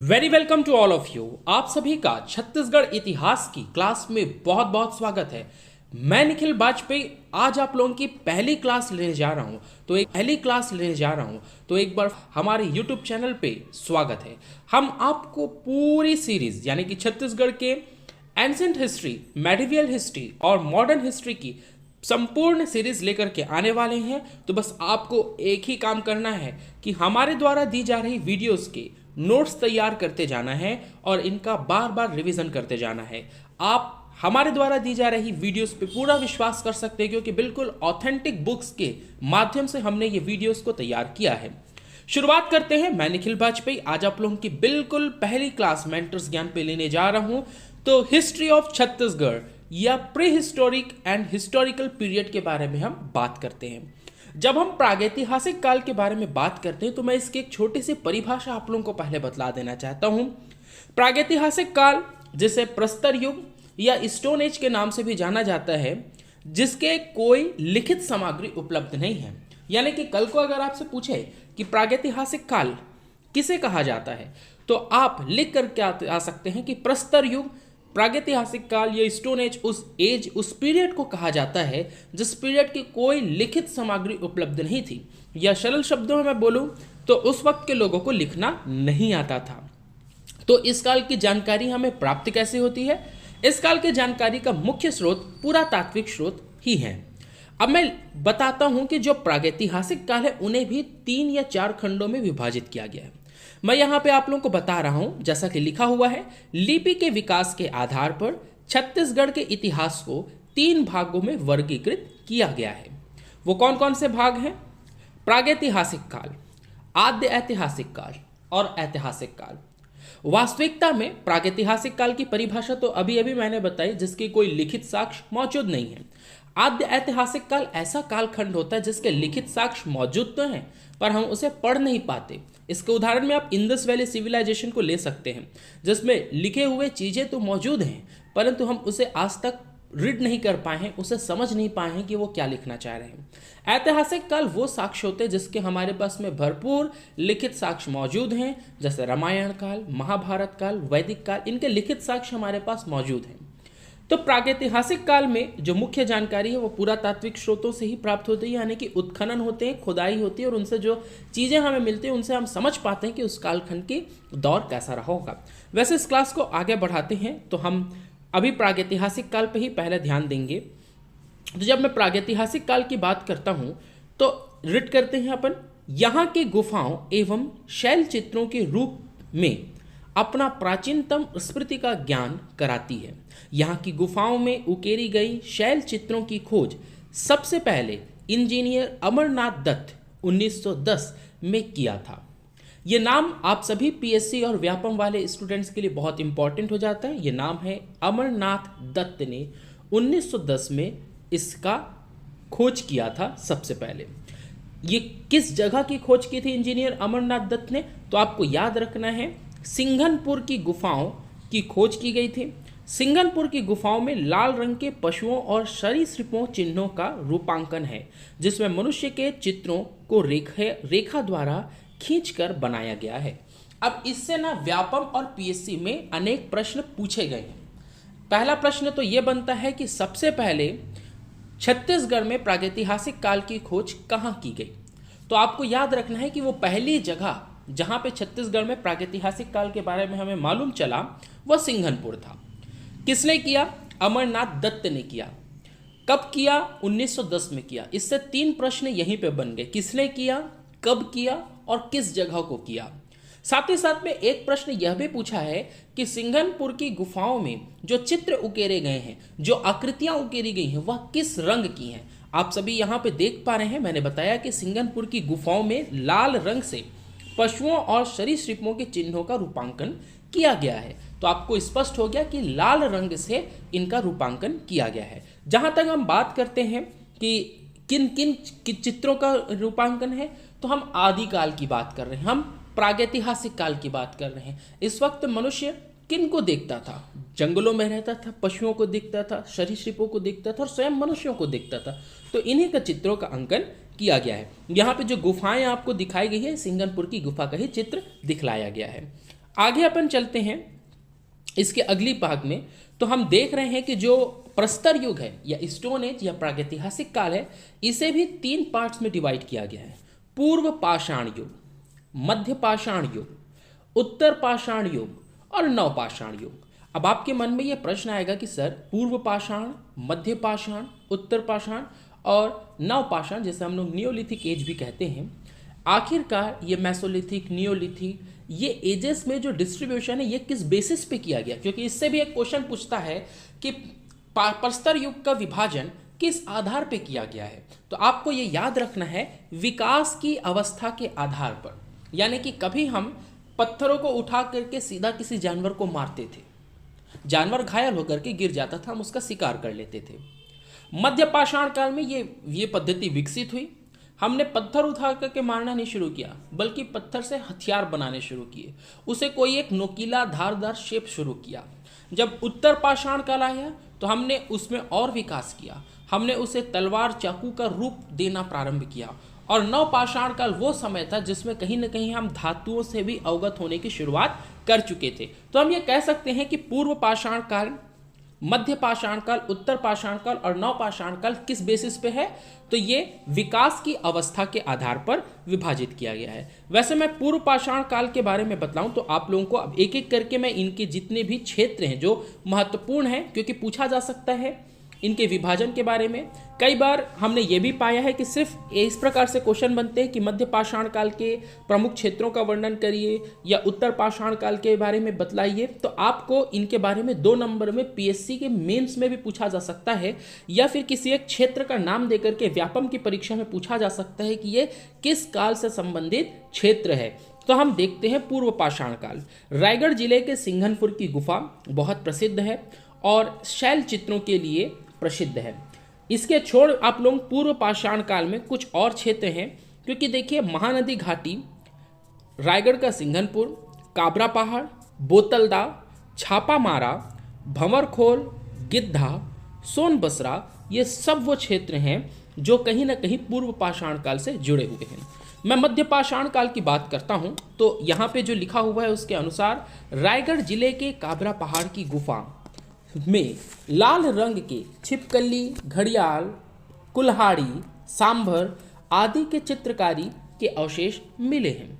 Very welcome to all of you. आप सभी का छत्तीसगढ़ इतिहास की क्लास में बहुत बहुत स्वागत है। मैं निखिल वाजपेयी आज आप लोगों की पहली क्लास लेने जा रहा हूं। तो एक बार हमारे यूट्यूब चैनल पे स्वागत है। हम आपको पूरी सीरीज यानी कि छत्तीसगढ़ के एंसेंट हिस्ट्री, मेडिवियल हिस्ट्री और मॉडर्न हिस्ट्री की संपूर्ण सीरीज लेकर के आने वाले हैं। तो बस आपको एक ही काम करना है कि हमारे द्वारा दी जा रही वीडियोस के नोट्स तैयार करते जाना है और इनका बार बार रिवीजन करते जाना है। आप हमारे द्वारा दी जा रही वीडियोस पे पूरा विश्वास कर सकते हैं क्योंकि बिल्कुल ऑथेंटिक बुक्स के माध्यम से हमने ये वीडियोस को तैयार किया है। शुरुआत करते हैं। मैं निखिल वाजपेयी आज आप लोगों की बिल्कुल पहली क्लास मेंटर्स ज्ञान पे लेने जा रहा हूं। तो हिस्ट्री ऑफ छत्तीसगढ़ या pre historic and historical period के बारे में हम बात करते हैं। जब हम प्रागैतिहासिक काल के बारे में बात करते हैं तो मैं इसकी एक छोटी सी परिभाषा आप लोगों को पहले बतला देना चाहता हूं। प्रागैतिहासिक काल, जिसे प्रस्तर युग या स्टोन एज के नाम से भी जाना जाता है, जिसके कोई लिखित सामग्री उपलब्ध नहीं है। यानी कि कल को अगर आपसे पूछे कि प्रागैतिहासिक काल किसे कहा जाता है तो आप लिख करके आ सकते हैं कि प्रस्तर युग, प्रागैतिहासिक काल या स्टोन एज उस पीरियड को कहा जाता है जिस पीरियड की कोई लिखित सामग्री उपलब्ध नहीं थी, या सरल शब्दों में मैं बोलूं तो उस वक्त के लोगों को लिखना नहीं आता था। तो इस काल की जानकारी हमें प्राप्त कैसे होती है? इस काल की जानकारी का मुख्य स्रोत पुरातात्विक स्रोत ही है। अब मैं बताता हूं कि जो प्रागैतिहासिक काल है उन्हें भी 3 या 4 खंडों में विभाजित किया गया है। मैं यहां पे आप लोगों को बता रहा हूं, जैसा कि लिखा हुआ है, लिपि के विकास के आधार पर छत्तीसगढ़ के इतिहास को 3 भागों में वर्गीकृत किया गया है। वो कौन कौन से भाग हैं? प्रागैतिहासिक काल, आद्य ऐतिहासिक काल और ऐतिहासिक काल। वास्तविकता में प्रागैतिहासिक काल की परिभाषा तो अभी अभी मैंने बताई, जिसकी कोई लिखित साक्ष्य मौजूद नहीं है। आद्य ऐतिहासिक काल ऐसा कालखंड होता है जिसके लिखित साक्ष्य मौजूद तो हैं पर हम उसे पढ़ नहीं पाते। इसके उदाहरण में आप इंडस वैली सिविलाइजेशन को ले सकते हैं, जिसमें लिखे हुए चीजें तो मौजूद हैं परंतु हम उसे आज तक रीड नहीं कर पाए हैं, उसे समझ नहीं पाए हैं कि वो क्या लिखना चाह रहे हैं। ऐतिहासिक काल वो साक्ष्य होते हैं जिसके हमारे पास में भरपूर लिखित साक्ष्य मौजूद हैं, जैसे रामायण काल, महाभारत काल, वैदिक काल, इनके लिखित साक्ष्य हमारे पास मौजूद हैं। तो प्रागैतिहासिक काल में जो मुख्य जानकारी है वो पुरातात्विक स्रोतों से ही प्राप्त होती है, यानी कि उत्खनन होते हैं, खुदाई होती है और उनसे जो चीज़ें हमें मिलती हैं उनसे हम समझ पाते हैं कि उस कालखंड की दौर कैसा रहा होगा। वैसे इस क्लास को आगे बढ़ाते हैं तो हम अभी प्रागैतिहासिक काल पे ही पहले ध्यान देंगे। तो जब मैं प्रागैतिहासिक काल की बात करता हूँ तो रीड करते हैं अपन, यहाँ के गुफाओं एवं शैल चित्रों के रूप में अपना प्राचीनतम स्मृति का ज्ञान कराती है। यहाँ की गुफाओं में उकेरी गई शैल चित्रों की खोज सबसे पहले इंजीनियर अमरनाथ दत्त 1910 में किया था। ये नाम आप सभी पीएससी और व्यापम वाले स्टूडेंट्स के लिए बहुत इंपॉर्टेंट हो जाता है। ये नाम है अमरनाथ दत्त ने 1910 में इसका खोज किया था सबसे पहले। ये किस जगह की खोज की थी इंजीनियर अमरनाथ दत्त ने? तो आपको याद रखना है, सिंघनपुर की गुफाओं की खोज की गई थी। सिंघनपुर की गुफाओं में लाल रंग के पशुओं और सरीसृपों चिन्हों का रूपांकन है, जिसमें मनुष्य के चित्रों को रेखा द्वारा खींचकर बनाया गया है। अब इससे ना व्यापम और पीएससी में अनेक प्रश्न पूछे गए हैं। पहला प्रश्न तो यह बनता है कि सबसे पहले छत्तीसगढ़ में प्रागैतिहासिक काल की खोज कहाँ की गई? तो आपको याद रखना है कि वो पहली जगह जहाँ पे छत्तीसगढ़ में प्रागैतिहासिक काल के बारे में हमें मालूम चला वह सिंघनपुर था। किसने किया? अमरनाथ दत्त ने किया। कब किया? 1910 में किया। इससे 3 प्रश्न यहीं पे बन गए, किसने किया, कब किया और किस जगह को किया। साथ ही साथ में एक प्रश्न यह भी पूछा है कि सिंघनपुर की गुफाओं में जो चित्र उकेरे गए हैं, जो आकृतियां उकेरी गई हैं, वह किस रंग की हैं। आप सभी यहाँ पे देख पा रहे हैं, मैंने बताया कि सिंघनपुर की गुफाओं में लाल रंग से पशुओं और सरीसृपों के चिन्हों का रूपांकन किया गया है। तो आपको स्पष्ट हो गया कि लाल रंग से इनका रूपांकन किया गया है। जहां तक हम बात करते हैं कि किन किन चित्रों का रूपांकन है, तो हम आदिकाल की बात कर रहे हैं, हम प्रागैतिहासिक काल की बात कर रहे हैं। इस वक्त मनुष्य किन को देखता था? जंगलों में रहता था, पशुओं को देखता था, सरीसृपों को देखता था और स्वयं मनुष्यों को देखता था। तो इन्हीं का चित्रों का अंकन किया गया है। यहाँ पे जो गुफाएं आपको दिखाई गई है, सिंघनपुर की गुफा का ही चित्र दिखलाया गया है। आगे अपन चलते हैं इसके अगली भाग में, तो हम देख रहे हैं कि जो प्रस्तर युग है या स्टोन एज या प्रागैतिहासिक काल है, इसे भी 3 पार्ट्स में डिवाइड किया गया है। पूर्व पाषाण युग, मध्य पाषाण युग, उत्तर पाषाण युग और नव पाषाण युग। अब आपके मन में यह प्रश्न आएगा कि सर पूर्व पाषाण, मध्य पाषाण, उत्तर पाषाण और नव पाषाण, जैसे हम लोग नियोलिथिक एज भी कहते हैं, आखिरकार ये मेसोलिथिक, नियोलिथिक, ये एजेस में जो डिस्ट्रीब्यूशन है ये किस बेसिस पे किया गया? क्योंकि इससे भी एक क्वेश्चन पूछता है कि प्रस्तर युग का विभाजन किस आधार पे किया गया है। तो आपको ये याद रखना है, विकास की अवस्था के आधार पर। यानी कि कभी हम पत्थरों को उठा करके सीधा किसी जानवर को मारते थे, जानवर घायल होकर के गिर जाता था, हम उसका शिकार कर लेते थे। मध्य पाषाण काल में ये पद्धति विकसित हुई। हमने पत्थर उठा करके मारना नहीं शुरू किया, बल्कि पत्थर से हथियार बनाने शुरू किए, उसे कोई एक नोकीला धारदार शेप शुरू किया। जब उत्तर पाषाण काल आया तो हमने उसमें और विकास किया, हमने उसे तलवार चाकू का रूप देना प्रारंभ किया। और नव पाषाण काल वो समय था जिसमें कहीं ना कहीं हम धातुओं से भी अवगत होने की शुरुआत कर चुके थे। तो हम ये कह सकते हैं कि पूर्व पाषाण काल, मध्य पाषाण काल, उत्तर पाषाण काल और नव पाषाण काल किस बेसिस पे है? तो ये विकास की अवस्था के आधार पर विभाजित किया गया है। वैसे मैं पूर्व पाषाण काल के बारे में बताऊं तो आप लोगों को अब एक एक करके मैं इनके जितने भी क्षेत्र हैं जो महत्वपूर्ण हैं, क्योंकि पूछा जा सकता है इनके विभाजन के बारे में। कई बार हमने ये भी पाया है कि सिर्फ इस प्रकार से क्वेश्चन बनते हैं कि मध्य पाषाण काल के प्रमुख क्षेत्रों का वर्णन करिए या उत्तर पाषाण काल के बारे में बतलाइए। तो आपको इनके बारे में 2 नंबर में पीएससी के मेंस में भी पूछा जा सकता है, या फिर किसी एक क्षेत्र का नाम देकर के व्यापम की परीक्षा में पूछा जा सकता है कि ये किस काल से संबंधित क्षेत्र है। तो हम देखते हैं पूर्व पाषाण काल। रायगढ़ जिले के सिंघनपुर की गुफा बहुत प्रसिद्ध है और शैल चित्रों के लिए प्रसिद्ध है। इसके छोड़ आप लोग पूर्व पाषाण काल में कुछ और क्षेत्र हैं, क्योंकि देखिए महानदी घाटी, रायगढ़ का सिंघनपुर, काबरा पहाड़, बोतलदा, छापामारा, भंवरखोल, गिद्धा, सोनबसरा, ये सब वो क्षेत्र हैं जो कहीं ना कहीं पूर्व पाषाण काल से जुड़े हुए हैं। मैं मध्य पाषाण काल की बात करता हूं तो यहाँ पे जो लिखा हुआ है उसके अनुसार रायगढ़ जिले के काबरा पहाड़ की गुफा में लाल रंग के छिपकली, घड़ियाल, कुल्हाड़ी, सांभर आदि के चित्रकारी के अवशेष मिले हैं।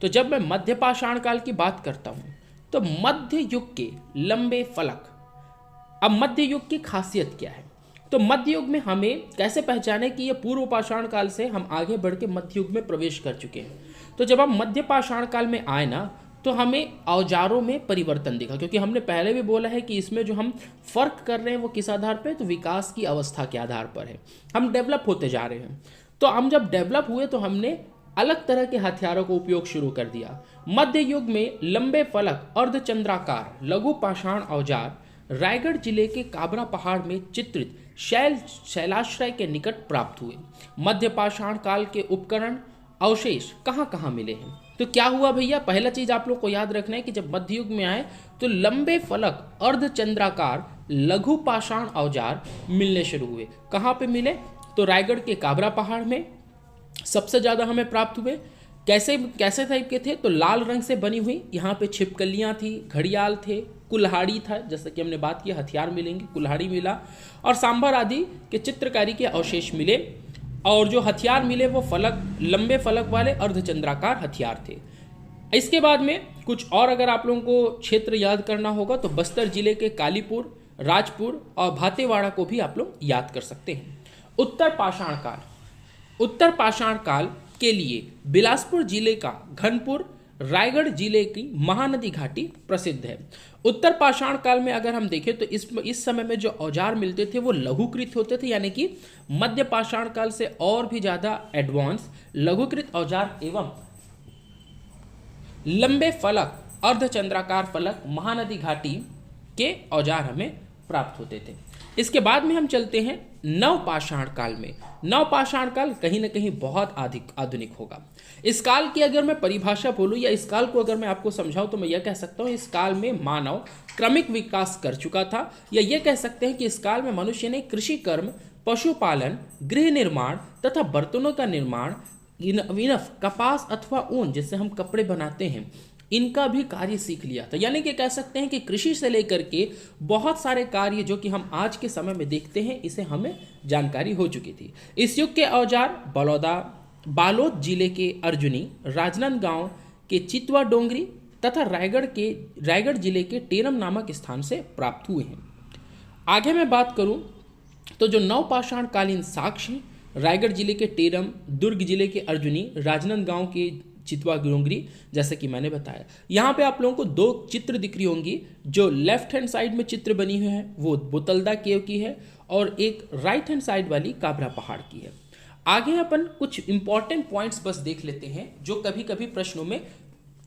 तो जब मैं मध्य पाषाण काल की बात करता हूं तो मध्य युग के लंबे फलक। अब मध्य युग की खासियत क्या है? तो मध्य युग में हमें कैसे पहचाने कि यह पूर्व पाषाण काल से हम आगे बढ़ के मध्य युग में प्रवेश कर चुके हैं? तो जब हम मध्य पाषाण काल में आए ना, तो हमें औजारों में परिवर्तन दिखा, क्योंकि हमने पहले भी बोला है कि इसमें जो हम फर्क कर रहे हैं वो किस आधार पे? तो विकास की अवस्था के आधार पर है। हम डेवलप होते जा रहे हैं, तो हम जब डेवलप हुए तो हमने अलग तरह के हथियारों का उपयोग शुरू कर दिया। मध्य युग में लंबे फलक, अर्धचंद्राकार, लघु पाषाण औजार रायगढ़ जिले के काबरा पहाड़ में चित्रित शैलाश्रय के निकट प्राप्त हुए। मध्य पाषाण काल के उपकरण अवशेष कहाँ कहाँ मिले हैं? तो क्या हुआ भैया? पहला चीज आप लोग को याद रखना है कि जब मध्य युग में आए तो लंबे फलक, अर्धचंद्राकार, लघु पाषाण औजार मिलने शुरू हुए। कहाँ पे मिले? तो रायगढ़ के काबरा पहाड़ में सबसे ज्यादा हमें प्राप्त हुए। कैसे टाइप के थे? तो लाल रंग से बनी हुई, यहाँ पे छिपकलियाँ थी, घड़ियाल थे, कुल्हाड़ी था, जैसे कि हमने बात की हथियार मिलेंगे, कुल्हाड़ी मिला, और सांभर आदि के चित्रकारी के अवशेष मिले। और जो हथियार मिले वो फलक, लंबे फलक वाले अर्धचंद्राकार हथियार थे। इसके बाद में कुछ और अगर आप लोगों को क्षेत्र याद करना होगा तो बस्तर जिले के कालीपुर, राजपुर और भातेवाड़ा को भी आप लोग याद कर सकते हैं। उत्तर पाषाण काल। उत्तर पाषाण काल के लिए बिलासपुर जिले का घनपुर, रायगढ़ जिले की महानदी घाटी प्रसिद्ध है। उत्तर पाषाण काल में अगर हम देखें तो इस समय में जो औजार मिलते थे वो लघुकृत होते थे, यानी कि मध्य पाषाण काल से और भी ज्यादा एडवांस लघुकृत औजार एवं लंबे फलक, अर्धचंद्राकार फलक महानदी घाटी के औजार हमें प्राप्त होते थे। इसके बाद में हम चलते हैं नव पाषाण काल में। नव पाषाण काल कहीं ना कहीं बहुत अधिक आधुनिक होगा। इस काल की अगर मैं परिभाषा बोलूँ या इस काल को अगर मैं आपको समझाऊं तो मैं यह कह सकता हूँ इस काल में मानव क्रमिक विकास कर चुका था, या यह कह सकते हैं कि इस काल में मनुष्य ने कृषि कर्म, पशुपालन, गृह निर्माण तथा बर्तनों का निर्माण, विनफ, कपास अथवा ऊन जिससे हम कपड़े बनाते हैं, इनका भी कार्य सीख लिया था। यानी कि कह सकते हैं कि कृषि से लेकर के बहुत सारे कार्य जो कि हम आज के समय में देखते हैं, इसे हमें जानकारी हो चुकी थी। इस युग के औजार बालोद जिले के अर्जुनी, राजनांदगांव के चितवा डोंगरी तथा रायगढ़ जिले के टेरम नामक स्थान से प्राप्त हुए हैं। आगे मैं बात करूं तो जो नवपाषाण कालीन साक्ष्य हैं, रायगढ़ जिले के टेरम, दुर्ग जिले के अर्जुनी, राजनांदगांव के चितवा डोंगरी, जैसे कि मैंने बताया। यहाँ पे आप लोगों को दो चित्र दिख रही होंगी। जो लेफ्ट हैंड साइड में चित्र बनी हुई है वो बुतलदा केव की है और एक राइट हैंड साइड वाली काबरा पहाड़ की है। आगे अपन कुछ इंपॉर्टेंट पॉइंट्स बस देख लेते हैं जो कभी कभी प्रश्नों में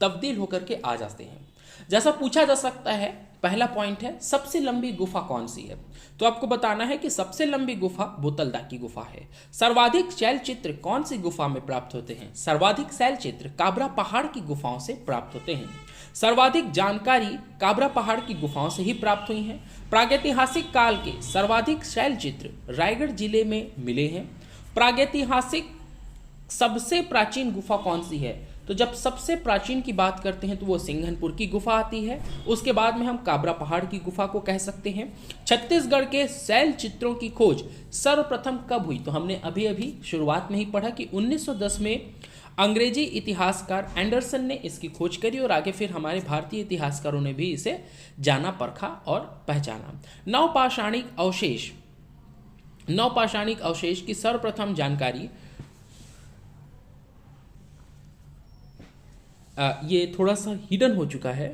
तब्दील होकर के आ जाते हैं। जैसा पूछा जा सकता है, पहला पॉइंट है सबसे लंबी गुफा कौन सी है, तो आपको बताना है कि सबसे लंबी गुफा बुतलदा की गुफा है। सर्वाधिक शैल चित्र कौन सी गुफा में प्राप्त होते हैं, सर्वाधिक शैल चित्र काबरा पहाड़ की गुफाओं से प्राप्त होते हैं। सर्वाधिक जानकारी काबरा पहाड़ की गुफाओं से ही प्राप्त हुई है। प्रागैतिहासिक काल के सर्वाधिक शैल चित्र रायगढ़ जिले में मिले हैं। प्रागैतिहासिक सबसे प्राचीन गुफा कौन सी है, तो जब सबसे प्राचीन की बात करते हैं तो वो सिंघनपुर की गुफा आती है। उसके बाद में हम काबरा पहाड़ की गुफा को कह सकते हैं। छत्तीसगढ़ के शैल चित्रों की खोज सर्वप्रथम कब हुई, तो हमने अभी अभी शुरुआत में ही पढ़ा कि 1910 में अंग्रेजी इतिहासकार एंडरसन ने इसकी खोज करी और आगे फिर हमारे भारतीय इतिहासकारों ने भी इसे जाना, परखा और पहचाना। नवपाषाणिक अवशेष की सर्वप्रथम जानकारी, ये थोड़ा सा हिडन हो चुका है,